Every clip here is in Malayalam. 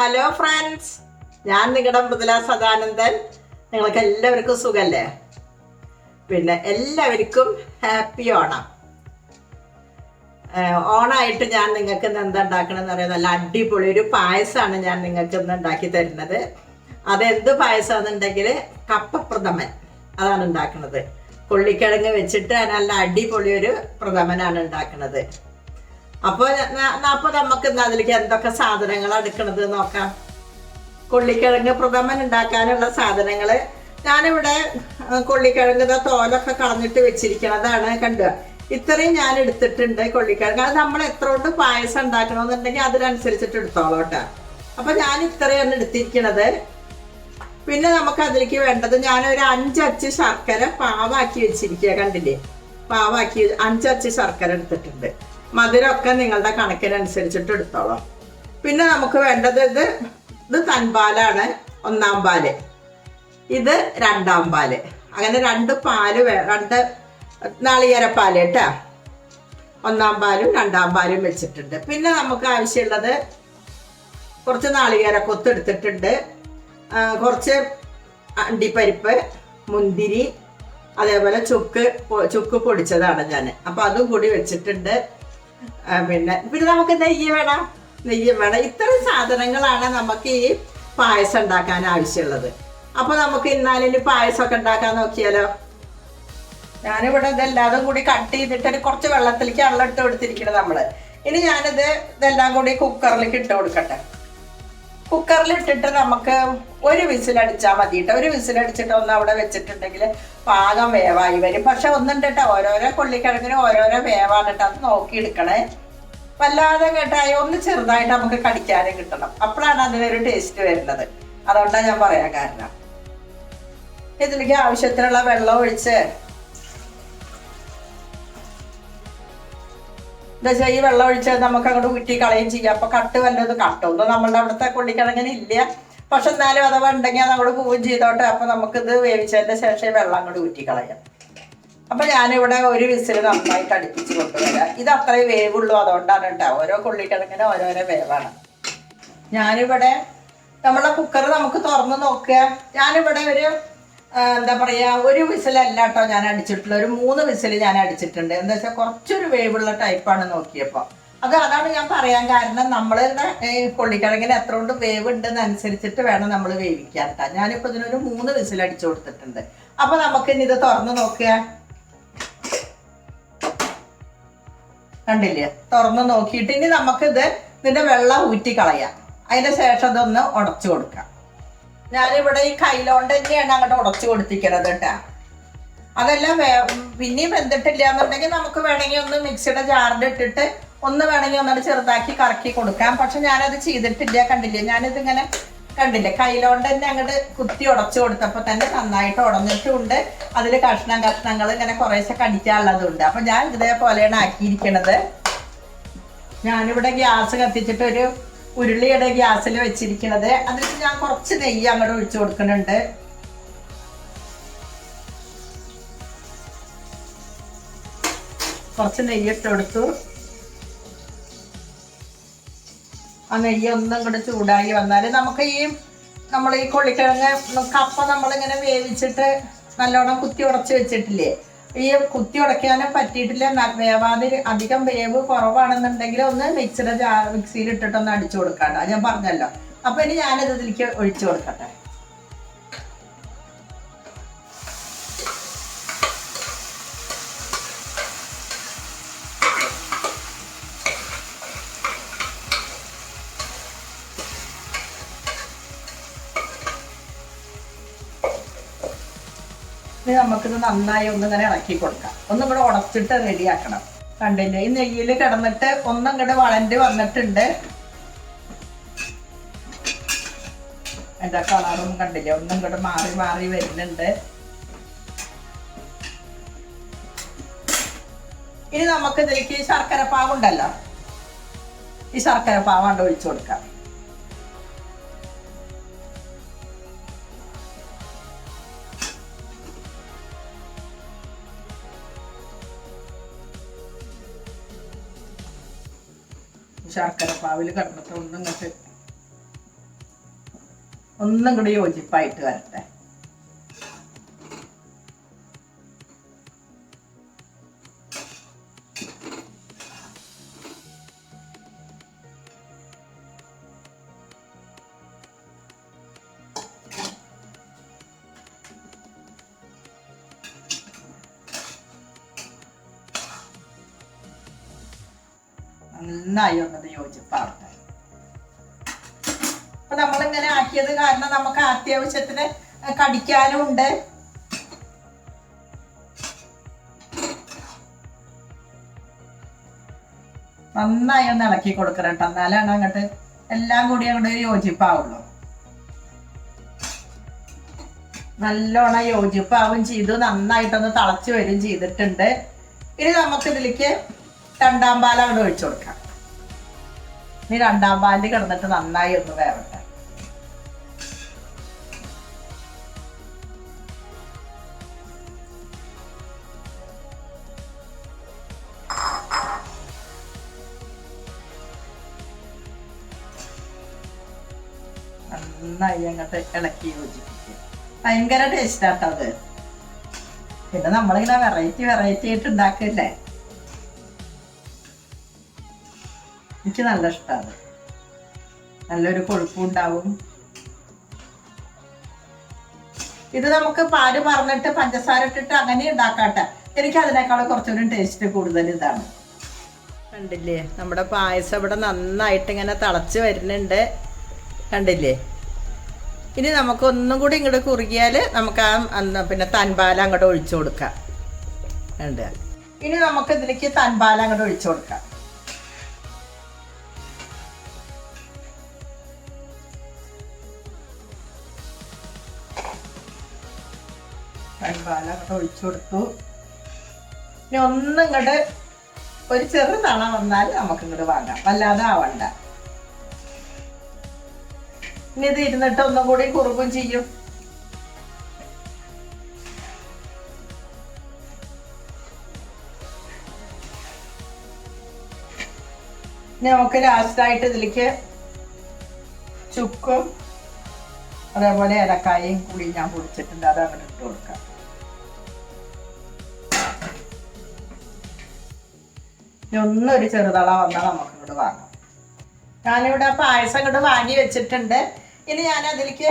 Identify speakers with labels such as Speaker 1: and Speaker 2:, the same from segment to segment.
Speaker 1: ഹലോ ഫ്രണ്ട്സ്, ഞാൻ നിങ്ങളുടെ മൃദുല സദാനന്ദൻ. നിങ്ങൾക്ക് എല്ലാവർക്കും സുഖല്ലേ? പിന്നെ എല്ലാവർക്കും ഹാപ്പി ഓണം. ഓണമായിട്ട് ഞാൻ നിങ്ങൾക്ക് ഇന്ന് എന്താ ഉണ്ടാക്കണമെന്ന് പറയാം. നല്ല അടിപൊളി ഒരു പായസമാണ് ഞാൻ നിങ്ങൾക്ക് ഇന്ന് ഉണ്ടാക്കി തരുന്നത്. അതെന്ത് പായസമാണെന്നുണ്ടെങ്കിൽ കപ്പപ്രഥമൻ അതാണ് ഉണ്ടാക്കുന്നത്. കൊള്ളിക്കിഴങ്ങ് വെച്ചിട്ട് നല്ല അടിപൊളി ഒരു പ്രഥമനാണ് ഉണ്ടാക്കുന്നത്. അപ്പോൾ നമുക്ക് ഇന്ന് അതിലേക്ക് എന്തൊക്കെ സാധനങ്ങൾ എടുക്കണത് നോക്കാം. കൊള്ളിക്കിഴങ്ങ് പ്രഥമൻ ഉണ്ടാക്കാനുള്ള സാധനങ്ങൾ ഞാനിവിടെ കൊള്ളിക്കിഴങ്ങ് തോലൊക്കെ കളഞ്ഞിട്ട് വെച്ചിരിക്കണതാണ്. കണ്ടുക, ഇത്രയും ഞാൻ എടുത്തിട്ടുണ്ട് കൊള്ളിക്കിഴങ്ങ്. അത് നമ്മൾ എത്ര കൊണ്ട് പായസം ഉണ്ടാക്കണമെന്നുണ്ടെങ്കിൽ അതിനനുസരിച്ചിട്ട് എടുത്തോളൂ കേട്ടോ. അപ്പം ഞാൻ ഇത്രയാണ് എടുത്തിരിക്കണത്. പിന്നെ നമുക്ക് അതിലേക്ക് വേണ്ടത്, ഞാനൊരു 5 അച്ച് ശർക്കര പാവാക്കി വെച്ചിരിക്കുക. കണ്ടില്ലേ, പാവാക്കി 5 അച്ച് ശർക്കര എടുത്തിട്ടുണ്ട്. മധുരമൊക്കെ നിങ്ങളുടെ കണക്കിനനുസരിച്ചിട്ട് എടുത്തോളാം. പിന്നെ നമുക്ക് വേണ്ടത് ഇത് തൻപാലാണ്, 1-ാം പാല്, ഇത് 2-ാം പാല്. അങ്ങനെ 2 പാല് 2 നാളികേരപ്പാല് കേട്ടാ. 1-ാം പാലും 2-ാം പാലും വെച്ചിട്ടുണ്ട്. പിന്നെ നമുക്ക് ആവശ്യമുള്ളത് കുറച്ച് നാളികേര കൊത്ത് എടുത്തിട്ടുണ്ട്, കുറച്ച് അണ്ടിപ്പരിപ്പ്, മുന്തിരി, അതേപോലെ ചുക്ക് പൊടിച്ചതാണ് ഞാൻ. അപ്പം അതും കൂടി വെച്ചിട്ടുണ്ട്. പിന്നെ നമുക്ക് നെയ്യ് വേണം. ഇത്രയും സാധനങ്ങളാണ് നമുക്ക് ഈ പായസം ഉണ്ടാക്കാൻ ആവശ്യമുള്ളത്. അപ്പോൾ നമുക്ക് ഇന്നാലും പായസമൊക്കെ ഉണ്ടാക്കാൻ നോക്കിയാലോ. ഞാനിവിടെ ഇതെല്ലാതും കൂടി കട്ട് ചെയ്തിട്ട് കുറച്ച് വെള്ളത്തിലേക്ക് ഇട്ട് കൊടുത്തിരിക്കണം നമ്മള്. ഇനി ഇതെല്ലാം കൂടി കുക്കറിലേക്ക് ഇട്ട് കൊടുക്കട്ടെ. കുക്കറിൽ ഇട്ടിട്ട് നമുക്ക് ഒരു വിസിലടിച്ചാൽ മതി കേട്ടോ. ഒരു വിസിലടിച്ചിട്ട് ഒന്ന് അവിടെ വെച്ചിട്ടുണ്ടെങ്കിൽ പാകം വേവായി വരും. പക്ഷെ ഒന്നുണ്ട് കേട്ടോ, ഓരോരോ കൊള്ളിക്കിഴങ്ങിനും ഓരോരോ വേവാണ് കേട്ടോ. അത് നോക്കിയെടുക്കണേ. വല്ലാതെ കേട്ടായി ഒന്ന് ചെറുതായിട്ട് നമുക്ക് കടിക്കാനും കിട്ടണം. അപ്പോഴാണ് അതിനൊരു ടേസ്റ്റ് വരുന്നത്. അതുകൊണ്ടാണ് ഞാൻ പറയാൻ കാരണം. ഇതിലേക്ക് ആവശ്യത്തിനുള്ള വെള്ളം ഒഴിച്ച് എന്താ വെച്ചാൽ ഈ വെള്ളം ഒഴിച്ച് നമുക്ക് അങ്ങോട്ട് ഊറ്റി കളയും ചെയ്യാം. അപ്പൊ കട്ട് വല്ലത് കട്ടൊന്നും നമ്മളുടെ അവിടുത്തെ കൊള്ളിക്കിഴങ്ങിന് ഇല്ല. പക്ഷെ എന്നാലും അഥവാ ഉണ്ടെങ്കിൽ അത് അങ്ങോട്ട് പോവുകയും ചെയ്തോട്ടെ. അപ്പൊ നമുക്കിത് വേവിച്ചതിന്റെ ശേഷം വെള്ളം അങ്ങോട്ട് ഊറ്റി കളയാം. അപ്പൊ ഞാനിവിടെ ഒരു വിസിൽ നന്നായിട്ട് അടുപ്പിച്ച് കൊണ്ടുവരാം. ഇത് അത്രയും വേവുള്ളൂ, അതുകൊണ്ടാണ് കേട്ടോ. ഓരോ കൊള്ളിക്കിഴങ്ങിനും ഓരോരോ വേവാണ്. ഞാനിവിടെ നമ്മളെ കുക്കർ നമുക്ക് തുറന്ന് നോക്കുക. ഞാനിവിടെ എന്താ പറയാ, ഒരു വിസിലല്ല കേട്ടോ ഞാൻ അടിച്ചിട്ടുള്ള, ഒരു 3 വിസിൽ ഞാൻ അടിച്ചിട്ടുണ്ട്. എന്താ വെച്ചാൽ കുറച്ചൊരു വേവുള്ള ടൈപ്പാണ് നോക്കിയപ്പോൾ. അതാണ് ഞാൻ പറയാൻ കാരണം. നമ്മളുടെ കൊള്ളിക്കിഴങ്ങിന് എത്ര കൊണ്ട് വേവ് ഉണ്ടെന്നനുസരിച്ചിട്ട് വേണം നമ്മൾ വേവിക്കാൻ കേട്ടോ. ഞാനിപ്പോൾ ഇതിനൊരു 3 വിസിൽ അടിച്ചു കൊടുത്തിട്ടുണ്ട്. അപ്പൊ നമുക്ക് ഇനി ഇത് തുറന്ന് നോക്കുക. കണ്ടില്ലേ, തുറന്ന് നോക്കിയിട്ട് ഇനി ഇതിന്റെ വെള്ളം ഊറ്റി കളയാം. അതിന്റെ ശേഷം ഇതൊന്ന് ഉടച്ചു കൊടുക്കാം. ഞാനിവിടെ ഈ കൈലോണ്ട് തന്നെയാണ് അങ്ങോട്ട് ഉടച്ചു കൊടുത്തിരിക്കുന്നത് കേട്ടാ. അതെല്ലാം പിന്നെയും വെന്തിട്ടില്ല എന്നുണ്ടെങ്കിൽ നമുക്ക് വേണമെങ്കിൽ ഒന്ന് മിക്സിയുടെ ജാറിൽ ഇട്ടിട്ട് ഒന്ന് വേണമെങ്കിൽ ഒന്നുകൂടെ ചെറുതാക്കി കറക്കി കൊടുക്കാം. പക്ഷെ ഞാനത് ചെയ്തിട്ടില്ല. കണ്ടില്ലേ, ഞാനിതിങ്ങനെ കണ്ടില്ലേ, കൈലോണ്ട് തന്നെ അങ്ങോട്ട് കുത്തി ഉടച്ചു കൊടുത്തപ്പോൾ തന്നെ നന്നായിട്ട് ഉടഞ്ഞിട്ടുമുണ്ട്. അതിൽ കഷ്ണങ്ങൾ ഇങ്ങനെ കുറേശ്ശെ കടിക്കാനുള്ളതുണ്ട്. അപ്പൊ ഞാൻ ഇതേപോലെയാണ് ആക്കിയിരിക്കണത്. ഞാനിവിടെ ഗ്യാസ് കത്തിച്ചിട്ട് ഒരു ഉരുളിയുടെ ഗ്യാസിൽ വെച്ചിരിക്കുന്നത്. അതിൽ ഞാൻ കുറച്ച് നെയ്യ് അങ്ങോട്ട് ഒഴിച്ചു കൊടുക്കുന്നുണ്ട്. കുറച്ച് നെയ്യ് ഇട്ട് കൊടുത്തു. ആ നെയ്യ് ഒന്നും കൂടെ ചൂടായി വന്നാൽ നമുക്ക് നമ്മൾ ഈ കൊള്ളിക്കിഴങ്ങ് കപ്പ നമ്മളിങ്ങനെ വേവിച്ചിട്ട് നല്ലോണം കുത്തി ഉടച്ച് വെച്ചിട്ടില്ലേ, ഈ കുത്തി ഉടയ്ക്കാനും പറ്റിയിട്ടില്ല. വേവാതെ അധികം വേവ് കുറവാണെന്നുണ്ടെങ്കിൽ ഒന്ന് മിക്സിയിൽ ഇട്ടിട്ടൊന്ന് അടിച്ചു കൊടുക്കാട്ടോ. ഞാൻ പറഞ്ഞല്ലോ. അപ്പൊ ഇനി ഞാനിത് ഇതിലേക്ക് ഒഴിച്ചു കൊടുക്കട്ടെ. നമുക്കിത് നന്നായി ഒന്നിങ്ങനെ ഇളക്കി കൊടുക്കാം. ഒന്നും കൂടെ ഉടച്ചിട്ട് റെഡിയാക്കണം. കണ്ടില്ലേ, ഈ നെയ്യിൽ കിടന്നിട്ട് ഒന്നും കൂടെ വളണ്ടി വന്നിട്ടുണ്ട്. എന്താ കളറും കണ്ടില്ലേ, ഒന്നും കൂടെ മാറി വരുന്നുണ്ട്. ഇനി നമുക്ക് ഇതിലേക്ക് ശർക്കര പാവുണ്ടല്ലോ, ഈ ശർക്കര പാവാണ്ട് ഒഴിച്ചു കൊടുക്കാം. ശർക്കര പാവിൽ കിടന്നിട്ട് ഒന്നും ഇങ്ങോട്ട് ഒന്നും കൂടി യോജിപ്പായിട്ട് വരട്ടെ. നന്നായി ഒന്നത് യോജിപ്പാവട്ടെ. അപ്പൊ നമ്മളിങ്ങനെ ആക്കിയത് കാരണം നമുക്ക് അത്യാവശ്യത്തിന് കടിക്കാനും ഉണ്ട്. നന്നായി ഒന്ന് ഇളക്കി കൊടുക്കണം കേട്ടോ, എന്നാലാണ് അങ്ങോട്ട് എല്ലാം കൂടി അങ്ങോട്ട് യോജിപ്പാവുള്ളൂ. നല്ലോണം യോജിപ്പാവും ചെയ്തു, നന്നായിട്ടൊന്ന് തിളച്ച് വരും ചെയ്തിട്ടുണ്ട്. ഇനി നമുക്ക് ഇതിലേക്ക് രണ്ടാം പാൽ അങ്ങോട്ട് ഒഴിച്ചു കൊടുക്കാം. ഇനി രണ്ടാം പാലിൽ കിടന്നിട്ട് നന്നായി ഒന്ന് വേവട്ടെ. നന്നായി അങ്ങോട്ട് ഇളക്കി യോജിപ്പിക്കുക. ഭയങ്കര ടേസ്റ്റാട്ടോ അത്. പിന്നെ നമ്മളിങ്ങനെ വെറൈറ്റി ആയിട്ട് ഉണ്ടാക്കില്ലേ, എനിക്ക് നല്ല ഇഷ്ടമാണ്. നല്ലൊരു കൊഴുപ്പും ഉണ്ടാവും. ഇത് നമുക്ക് പാല് പറഞ്ഞിട്ട് പഞ്ചസാര ഇട്ടിട്ട് അങ്ങനെ ഉണ്ടാക്കാട്ടെ. എനിക്ക് അതിനേക്കാളും കുറച്ചുകൂടി ടേസ്റ്റ് കൂടുതൽ ഇതാണ്. കണ്ടില്ലേ, നമ്മുടെ പായസം ഇവിടെ നന്നായിട്ട് ഇങ്ങനെ തിളച്ച് വരുന്നുണ്ട്. കണ്ടില്ലേ? ഇനി നമുക്ക് ഒന്നും കൂടി ഇങ്ങോട്ട് കുറുകിയാൽ നമുക്ക് പിന്നെ തൻപാല അങ്ങോട്ട് ഒഴിച്ചു കൊടുക്കാം. ഉണ്ട്. ഇനി നമുക്ക് ഇതിലേക്ക് തൻപാല അങ്ങോട്ട് ഒഴിച്ചു കൊടുക്കാം. തൻപാല അങ്ങോട്ട് ഒഴിച്ചു കൊടുത്തു. ഇനി ഒന്നും ഇങ്ങോട്ട് ഒരു ചെറു തണ വന്നാൽ നമുക്ക് ഇങ്ങോട്ട് വാങ്ങാം, വല്ലാതെ ആവണ്ട. ഇനി ഇത് ഇരുന്നിട്ട് ഒന്നും കൂടി കുറുകും ചെയ്യും. ഇനി നമുക്ക് ലാസ്റ്റായിട്ട് ഇതിലേക്ക് ചുക്കും അതേപോലെ ഏലക്കായയും കൂടി ഞാൻ പൊടിച്ചിട്ടുണ്ട്, അത് അങ്ങനെ ഇട്ട് കൊടുക്കാം. ഇനി ഒന്നൊരു ചെറുതള വന്നാൽ നമുക്ക് ഇങ്ങോട്ട് വാങ്ങാം. ഞാനിവിടെ പായസം ഇങ്ങോട്ട് വാങ്ങി വെച്ചിട്ടുണ്ട്. ഇനി ഞാൻ അതിലേക്ക്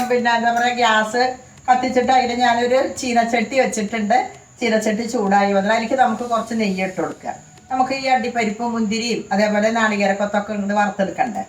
Speaker 1: പിന്നെ എന്താ പറയുക, ഗ്യാസ് കത്തിച്ചിട്ട് അതിൽ ഞാനൊരു ചീനച്ചട്ടി വെച്ചിട്ടുണ്ട്. ചീനച്ചട്ടി ചൂടായി വന്നാൽ അതിലേക്ക് നമുക്ക് കുറച്ച് നെയ്യ് ഇട്ട് കൊടുക്കാം. നമുക്ക് ഈ അണ്ടിപ്പരിപ്പും മുന്തിരിയും അതേപോലെ നാളികേരക്കൊത്തൊക്കെ ഇങ്ങോട്ട് വറുത്തെടുക്കണ്ടേ.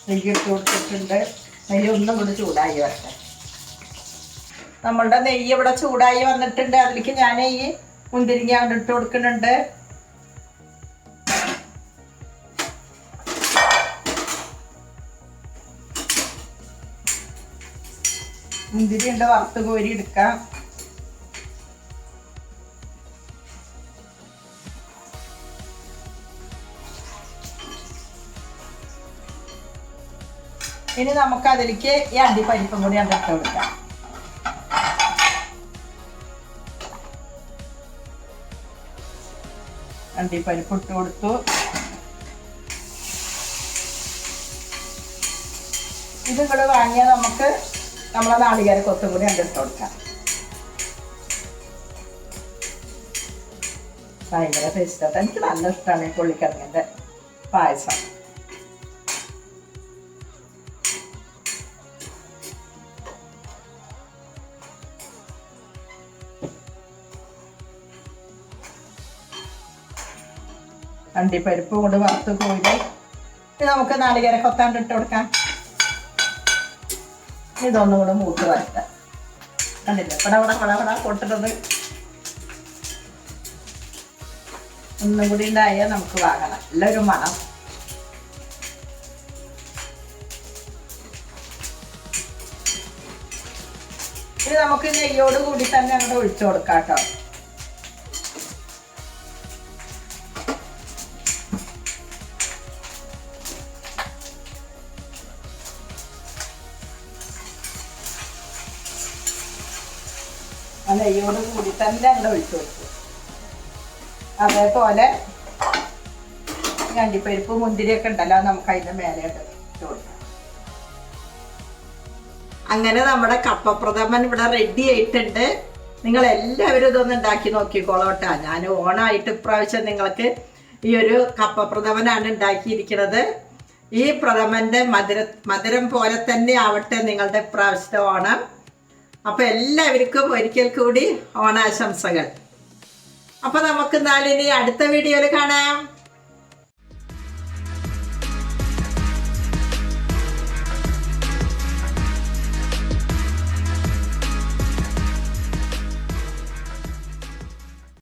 Speaker 1: നെയ്യ് ഇട്ട് കൊടുത്തിട്ടുണ്ട്. നെയ്യ് ഒന്നും കൂടി ചൂടായി വരട്ടെ. നമ്മളുടെ നെയ്യ് ഇവിടെ ചൂടായി വന്നിട്ടുണ്ട്. അതിലേക്ക് ഞാൻ ഈ മുന്തിരിങ്ങ അങ്ങോട്ട് ഇട്ട് കൊടുക്കുന്നുണ്ട്. മുന്തിരി ഉണ്ട്, വറുത്ത് കോരി എടുക്കാം. ഇനി നമുക്ക് അതിലേക്ക് ഈ അണ്ടിപ്പരിപ്പും കൂടി ഇട്ട് കൊടുക്കാം. അണ്ടിപ്പരിപ്പ് ഇട്ട് കൊടുത്തു. ഇത് കൂടെ വാങ്ങിയാൽ നമുക്ക് നമ്മളെ നാളികേരക്കൊത്തും കൂടി ഇട്ട് കൊടുക്കാം. ഭയങ്കര ടേസ്റ്റാണ്. എനിക്ക് നല്ല ഇഷ്ടമാണ് ഈ പുള്ളിക്കിഴങ്ങിൻ്റെ പായസം. അണ്ടിപ്പരിപ്പ് കൊണ്ട് വറുത്ത് കോരി നമുക്ക് നാളികേരക്കൊത്താണ്ട് ഇട്ട് കൊടുക്കാം. ഇതൊന്നും കൂടെ മൂത്ത് വരട്ടാം. കണ്ടില്ലേ, പടപട പൊട്ടുന്നത്. ഒന്നും കൂടി ഉണ്ടായാൽ നമുക്ക് വാങ്ങണം. നല്ലൊരു മണം. ഇനി നമുക്ക് നെയ്യോട് കൂടി തന്നെ അങ്ങോട്ട് ഒഴിച്ചു കൊടുക്കാം കേട്ടോ. നെയ്യോട് കൂടി തന്നെ അങ്ങോട്ട് ഒഴിച്ചു കൊടുക്കും. അതേപോലെ അണ്ടിപ്പരിപ്പ് മുന്തിരിയൊക്കെ ഉണ്ടല്ലോ നമുക്ക് അതിൻ്റെ മേലെ ഇട്ട് കൊടുക്കാം. അങ്ങനെ നമ്മുടെ കപ്പപ്രഥമൻ ഇവിടെ റെഡി ആയിട്ടുണ്ട്. നിങ്ങൾ എല്ലാവരും ഇതൊന്ന് ഉണ്ടാക്കി നോക്കിക്കോളോട്ടാ. ഞാൻ ഓണായിട്ട് ഇപ്രാവശ്യം നിങ്ങൾക്ക് ഈ ഒരു കപ്പപ്രഥമനാണ് ഉണ്ടാക്കിയിരിക്കുന്നത്. ഈ പ്രഥമന്റെ മധുരം പോലെ തന്നെ ആവട്ടെ നിങ്ങളുടെ ഇപ്രാവശ്യത്തെ ഓണം. അപ്പൊ എല്ലാവർക്കും ഒരിക്കൽ കൂടി ഓണാശംസകൾ. അപ്പൊ നമുക്ക് നാളിനി അടുത്ത വീഡിയോയിൽ കാണാം.